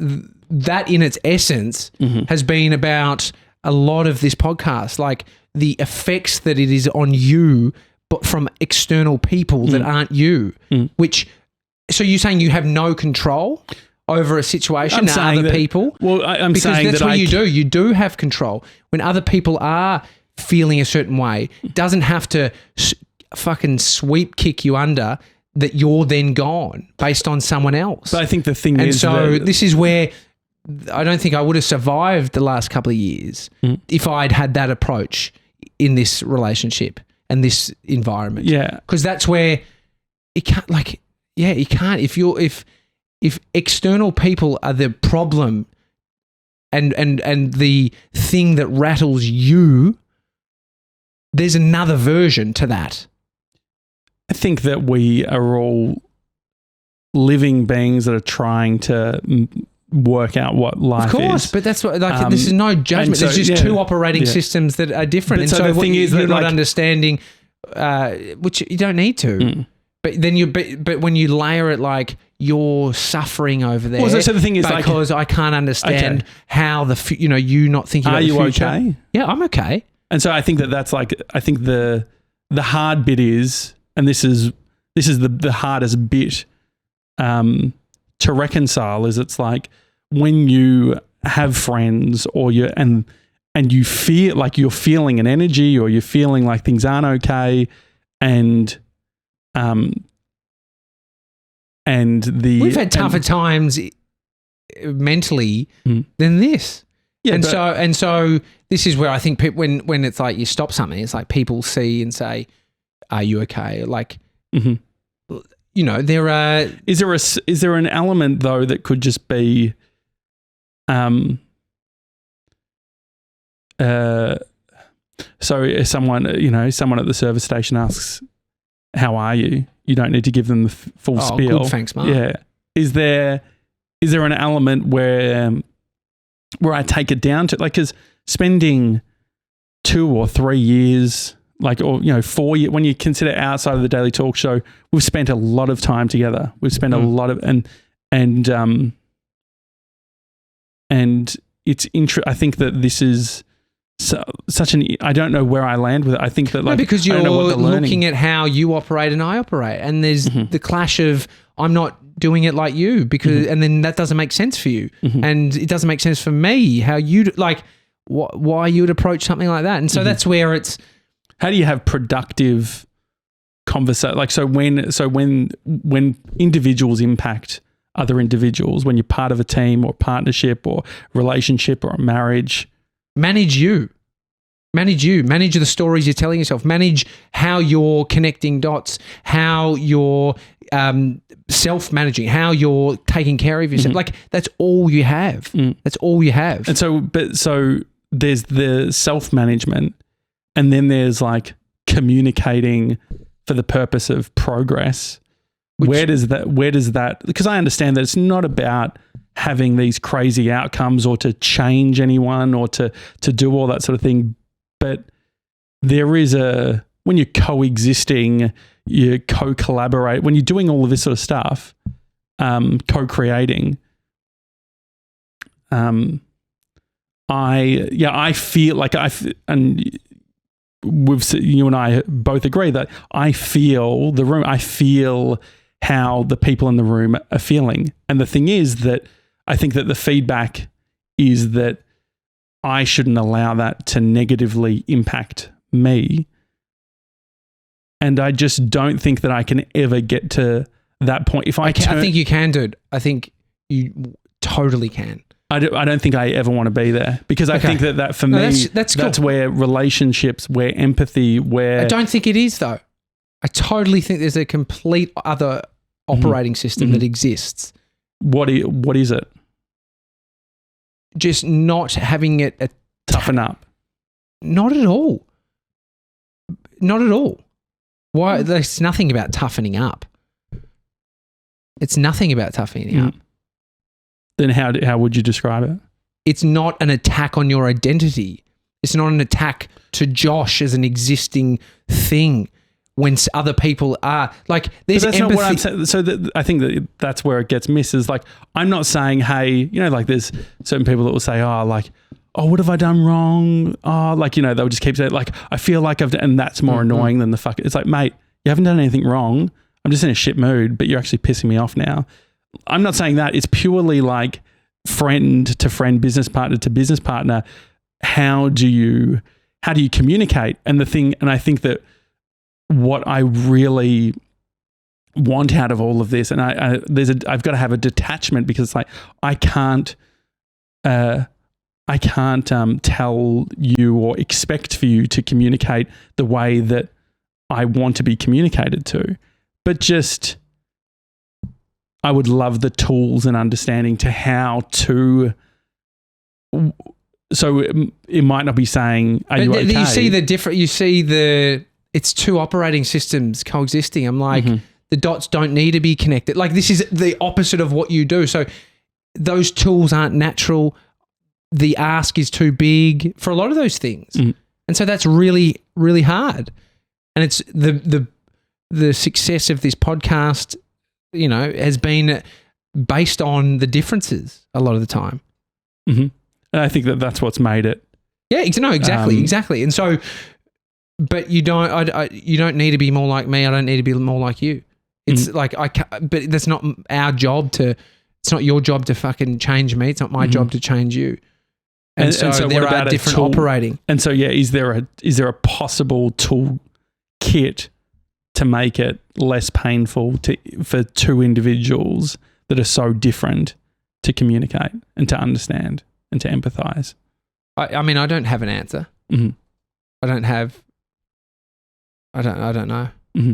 that in its essence has been about a lot of this podcast, like the effects that it is on you, but from external people that aren't you. Which, so you're saying you have no control over a situation to other people? Well, I'm saying that's what you do. You do have control when other people are feeling a certain way. It doesn't have to fucking sweep kick you under that you're then gone based on someone else. But I think the thing is, so this is where I don't think I would have survived the last couple of years if I'd had that approach in this relationship and this environment. Yeah, because that's where you can't. Like, you can't if external people are the problem and the thing that rattles you. There's another version to that. I think that we are all living beings that are trying to work out what life is. Of course, but that's what, like, this is no judgment. There's just two operating systems that are different. But and so the thing is, you're not understanding, which you don't need to. But then but when you layer it, like, you're suffering over there. Well, so the thing is, because I can't understand how you not thinking about the future. Are you okay? Yeah, I'm okay. And so I think that's like, I think the hard bit is, and this is the hardest bit to reconcile, is it's like when you have friends or and you feel like you're feeling an energy, or you're feeling like things aren't okay, and And we've had tougher times mentally than this. Yeah, and so this is where I think people, when it's like you stop something, it's like people see and say, "Are you okay?" Like, you know, there are. Is there an element though that could just be, so if someone at the service station asks, "How are you?" You don't need to give them the full spiel. Good, thanks, Mark. Yeah. Is there an element where I take it down to, like, because spending 2 or 3 years, like, or 4 years, when you consider outside of the Daily Talk Show, we've spent a lot of time together. We've spent a lot of and it's I think that this is such an. I don't know where I land with it. I think that, like, because you're looking at how you operate and I operate, and there's the clash of I'm not doing it like you because, and then that doesn't make sense for you, and it doesn't make sense for me how you like why you would approach something like that, and so that's where it's. How do you have productive conversation? Like, so when individuals impact other individuals, when you're part of a team or partnership or relationship or a marriage. Manage the stories you're telling yourself, manage how you're connecting dots, how you're self-managing, how you're taking care of yourself. Like, that's all you have. That's all you have. And so there's the self-management, and then there's like communicating for the purpose of progress. Where does that, because I understand that it's not about having these crazy outcomes or to change anyone or to do all that sort of thing. But there is when you're coexisting, you co-collaborate, when you're doing all of this sort of stuff, co-creating, I feel like and you and I both agree that I feel the room, I feel how the people in the room are feeling. And the thing is that I think that the feedback is that I shouldn't allow that to negatively impact me. And I just don't think that I can ever get to that point. If I think you can, dude. I think you totally can. I don't think I ever want to be there, because I think that for me, that's cool. That's where relationships, where empathy, where... I don't think it is, though. I totally think there's a complete other operating system that exists. What is it? Just not having it toughen up. Not at all. Not at all. Why? There's nothing about toughening up. It's nothing about toughening up. Then how would you describe it? It's not an attack on your identity. It's not an attack to Josh as an existing thing when other people are. Like, there's empathy. Not what I'm saying. So I think that's where it gets missed, is like, I'm not saying, hey, like there's certain people that will say, what have I done wrong? They'll just keep saying, like, I feel like I've done, and that's more annoying than the fuck. It's like, mate, you haven't done anything wrong. I'm just in a shit mood, but you're actually pissing me off now. I'm not saying that. It's purely like friend to friend, business partner to business partner. How do you communicate? And I think that what I really want out of all of this, and I've got to have a detachment, because it's like, I can't tell you or expect for you to communicate the way that I want to be communicated to, but just, I would love the tools and understanding to how to. So it might not be saying, are you okay? You see it's two operating systems coexisting. I'm like, the dots don't need to be connected. Like, this is the opposite of what you do. So those tools aren't natural. The ask is too big for a lot of those things. And so that's really, really hard. And it's the success of this podcast, has been based on the differences a lot of the time. And I think that's what's made it. Yeah, exactly. And so, but you don't need to be more like me. I don't need to be more like you. It's like, but that's not our job it's not your job to fucking change me. It's not my job to change you. And so there are different operating. And so, is there a possible tool kit to to make it less painful for two individuals that are so different to communicate and to understand and to empathize? I mean, I don't have an answer. Mm-hmm. I don't know. Mm-hmm.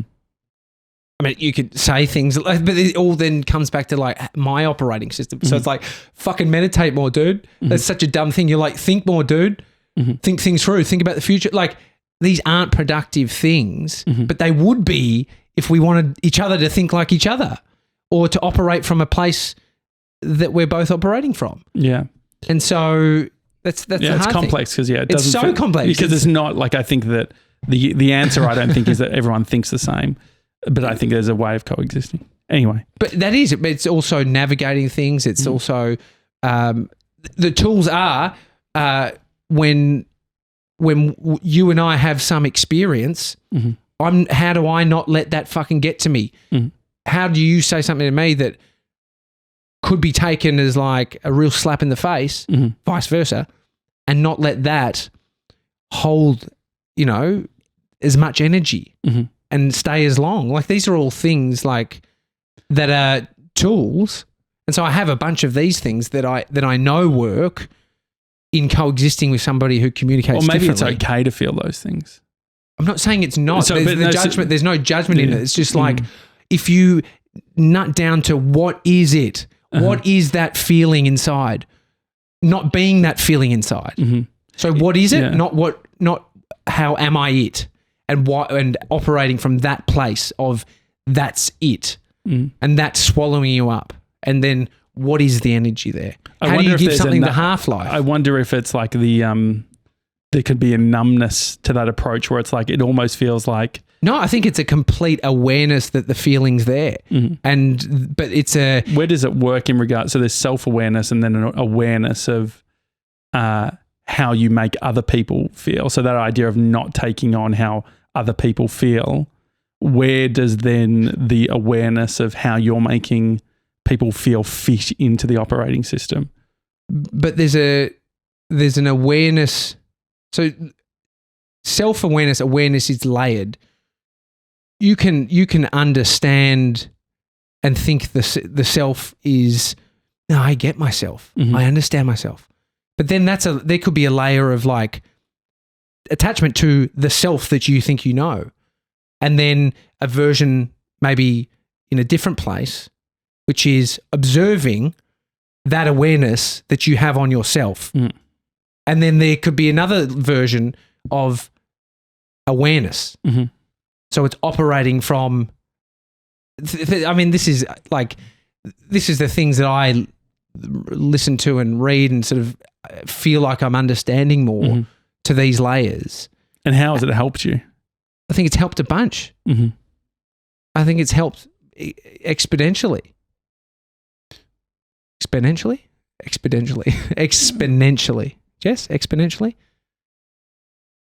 I mean, you could say things, but it all then comes back to like my operating system. So it's like, fucking meditate more, dude. That's such a dumb thing. You're like, think more, dude. Think things through. Think about the future. Like, these aren't productive things, but they would be if we wanted each other to think like each other or to operate from a place that we're both operating from. Yeah. And so that's it's complex because it's so complex because it's not like, I think that the answer I don't think is that everyone thinks the same, but I think there's a way of coexisting. Anyway, but that is it. It's also navigating things. It's also the tools are when you and I have some experience. How do I not let that fucking get to me? How do you say something to me that could be taken as like a real slap in the face, vice versa, and not let that hold, as much energy and stay as long? Like, these are all things like that are tools. And so I have a bunch of these things that I know work in coexisting with somebody who communicates differently. Or maybe it's okay to feel those things. I'm not saying it's not. So, there's no judgment in it. It's just like, if you nut down to what is it, what is that feeling inside? Not being that feeling inside. So what is it? Not how am I it? And operating from that place of that's it. And that's swallowing you up. And then what is the energy there? How do you give something the half-life? I wonder if it's like there could be a numbness to that approach where it's like, it almost feels like... No, I think it's a complete awareness that the feeling's there. But it's a... Where does it work in regard? So there's self-awareness and then an awareness of how you make other people feel. So that idea of not taking on how other people feel, where does then the awareness of how you're making people feel fit into the operating system? But there's an awareness. So self-awareness, awareness is layered. You can understand and think the self is, no, I get myself. I understand myself. But then there could be a layer of like attachment to the self that you think you know. And then a version maybe in a different place, which is observing that awareness that you have on yourself. And then there could be another version of awareness. So it's operating from, I mean, this is the things that I listen to and read and sort of feel like I'm understanding more to these layers. And how has it helped you? I think it's helped a bunch. I think it's helped exponentially. Exponentially? Exponentially. Jess, exponentially?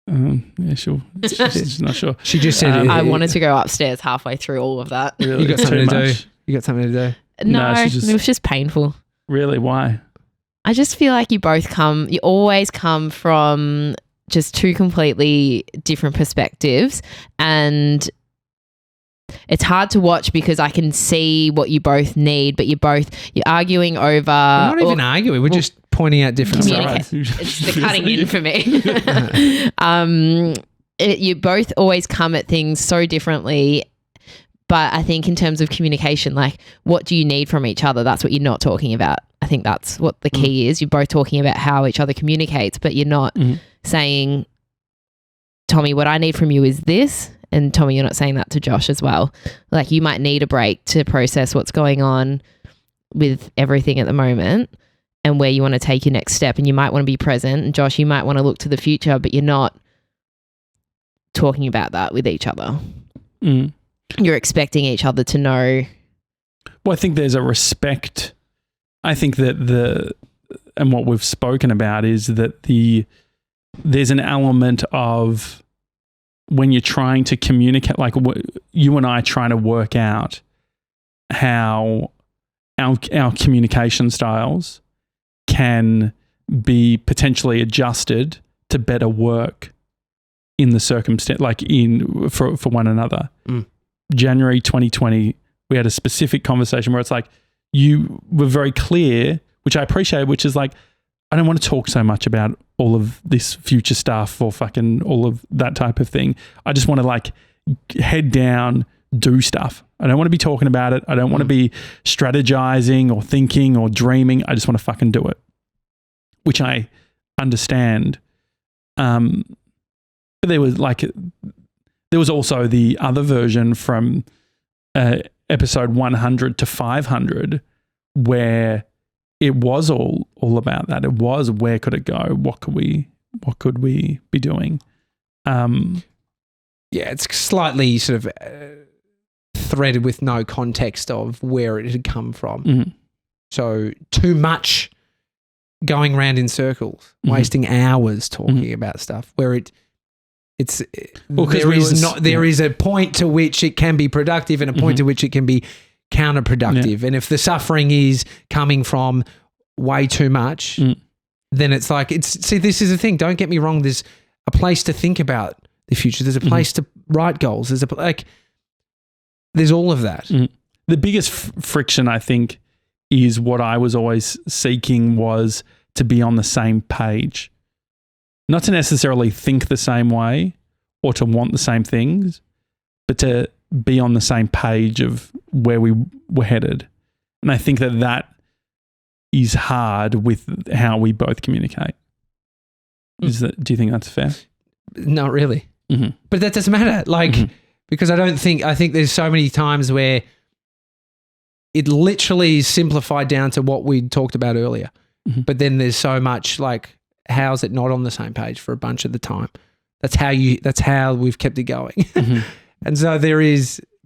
Yeah, sure. She's not sure. She just said I wanted to go upstairs halfway through all of that. Really? You got something to do. You got something to do. No, it was just painful. Really? Why? I just feel like you always come from just two completely different perspectives, and it's hard to watch because I can see what you both need, but you're arguing over... We're not even arguing. We're just pointing out different sides. It's the cutting in for me. You both always come at things so differently, but I think in terms of communication, like, what do you need from each other? That's what you're not talking about. I think that's what the key is. You're both talking about how each other communicates, but you're not saying, Tommy, what I need from you is this. And Tommy, you're not saying that to Josh as well. Like, you might need a break to process what's going on with everything at the moment and where you want to take your next step. And you might want to be present. And Josh, you might want to look to the future, but you're not talking about that with each other. You're expecting each other to know. Well, I think there's a respect. I think that and what we've spoken about is that there's an element of when you're trying to communicate, like you and I trying to work out how our communication styles can be potentially adjusted to better work in the circumstance, like for one another. January 2020, we had a specific conversation where it's like, you were very clear, which I appreciate, which is like, I don't want to talk so much about all of this future stuff or fucking all of that type of thing. I just want to like head down, do stuff. I don't want to be talking about it. I don't want to be strategizing or thinking or dreaming. I just want to fucking do it, which I understand. But there was also the other version from episode 100 to 500 where it was all about that. It was, where could it go? What could we be doing? It's slightly sort of threaded with no context of where it had come from. Mm-hmm. So too much going round in circles, wasting hours talking about stuff where there is a point to which it can be productive and a point to which it can be counterproductive. And if the suffering is coming from way too much, then it's like, see, this is the thing. Don't get me wrong. There's a place to think about the future. There's a place to write goals. There's all of that. The biggest friction, I think, is what I was always seeking was to be on the same page. Not to necessarily think the same way or to want the same things, but to be on the same page of where we were headed. And I think that is hard with how we both communicate. Do you think that's fair? Not really. But that doesn't matter. Because I think there's so many times where it literally is simplified down to what we talked about earlier. But then there's so much like, how's it not on the same page for a bunch of the time? That's how we've kept it going. And so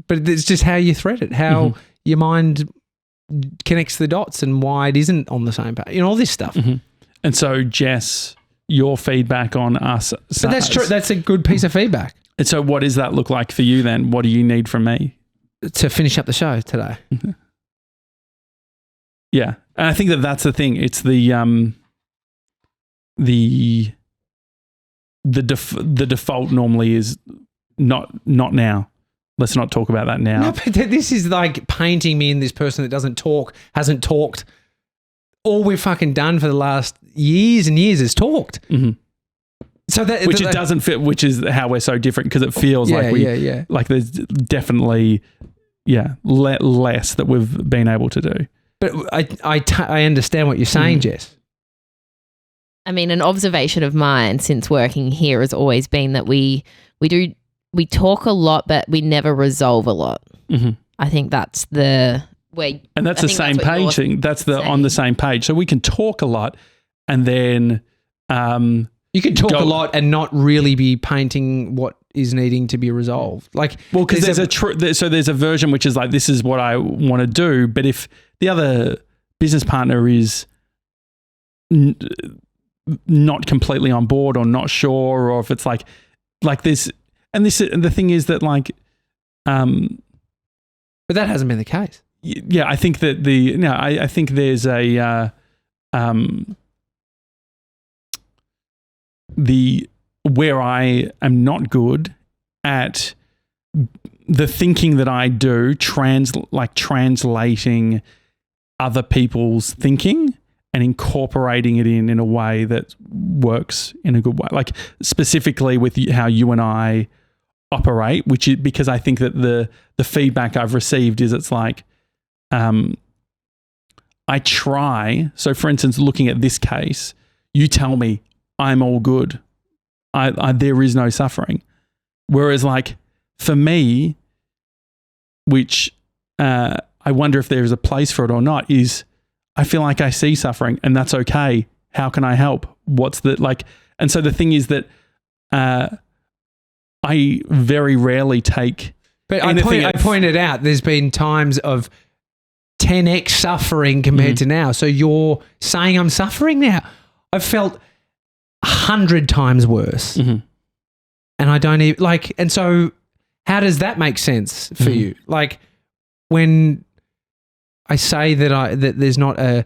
but it's just how you thread it, how your mind connects the dots and why it isn't on the same page, all this stuff. And so, Jess, your feedback on us. But that's true. That's a good piece of feedback. And so what does that look like for you then? What do you need from me? To finish up the show today. Yeah. And I think that's the thing. It's the default normally is not now. Let's not talk about that now. No, but this is like painting me in this person that doesn't talk, hasn't talked. All we've fucking done for the last years and years is talked. So that which it doesn't fit, which is how we're so different, because it feels like like there's definitely less that we've been able to do. But I understand what you're saying, Jess. I mean, an observation of mine since working here has always been that we talk a lot, but we never resolve a lot. I think that's the way. And that's the same page thing. That's on the same page. So we can talk a lot, and then you can talk a lot and not really be painting what is needing to be resolved. Because there's a version which is like, this is what I want to do, but if the other business partner is not completely on board or not sure, or if it's like this, and the thing is that but that hasn't been the case. Yeah, I think that I think there's where I am not good at the thinking that I do, translating other people's thinking and incorporating it in a way that works in a good way. Like specifically with how you and I operate, because I think that the feedback I've received is it's like, I try. So for instance, looking at this case, you tell me I'm all good. There is no suffering. Whereas like for me, which I wonder if there is a place for it or not, is I feel like I see suffering and that's okay. How can I help? What's the and so the thing is that I very rarely take. But I pointed out there's been times of 10x suffering compared to now. So you're saying I'm suffering now. I've felt 100 times worse. And I don't even and so how does that make sense for you? Like when I say that there's not a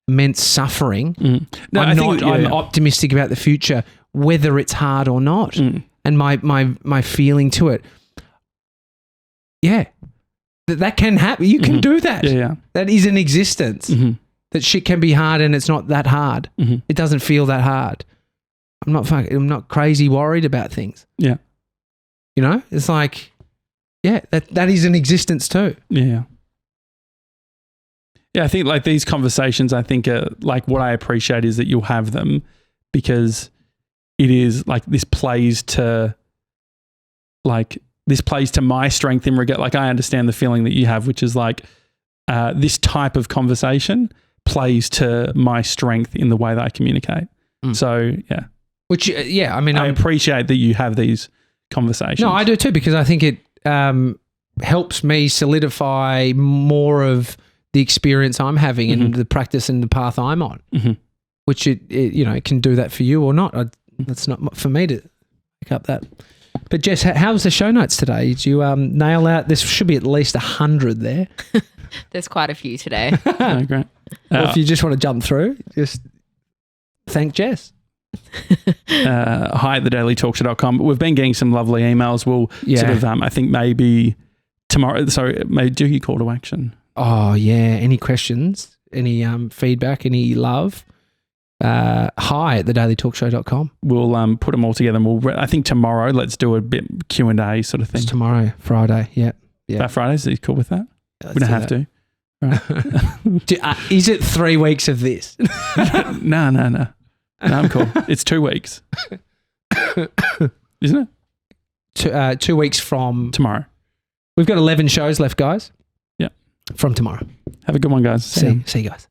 immense suffering, no, I'm optimistic about the future, whether it's hard or not. And my feeling to it. Yeah. That can happen. You can do that. Yeah. That is an existence. Mm-hmm. That shit can be hard and it's not that hard. Mm-hmm. It doesn't feel that hard. I'm not crazy worried about things. Yeah. You know, it's like, yeah, that is an existence too. Yeah. Yeah, I think like these conversations, I think like what I appreciate is that you'll have them because it is like this plays to my strength in regard. Like I understand the feeling that you have, which is like this type of conversation plays to my strength in the way that I communicate. So yeah. Which, yeah, I mean, I appreciate that you have these conversations. No, I do too, because I think it helps me solidify more of the experience I'm having and the practice and the path I'm on, which it can do that for you or not. That's not for me to pick up that. But Jess, how was the show notes today? Did you nail out? This should be at least 100 there. There's quite a few today. Oh, great. Or if you just want to jump through, just thank Jess. Hi at thedailytalkshow.com. We've been getting some lovely emails. We'll sort of, I think maybe tomorrow, maybe do your call to action. Oh, yeah. Any questions? Any feedback? Any love? Hi at thedailytalkshow.com. We'll put them all together and I think tomorrow, let's do a bit Q&A sort of thing. It's tomorrow, Friday. Yeah. That Fridays, are you cool with that? We don't have to. Right. Is it 3 weeks of this? No. No, I'm cool. It's 2 weeks. Isn't it? 2 weeks from tomorrow. We've got 11 shows left, guys. Yeah. From tomorrow. Have a good one, guys. See you guys.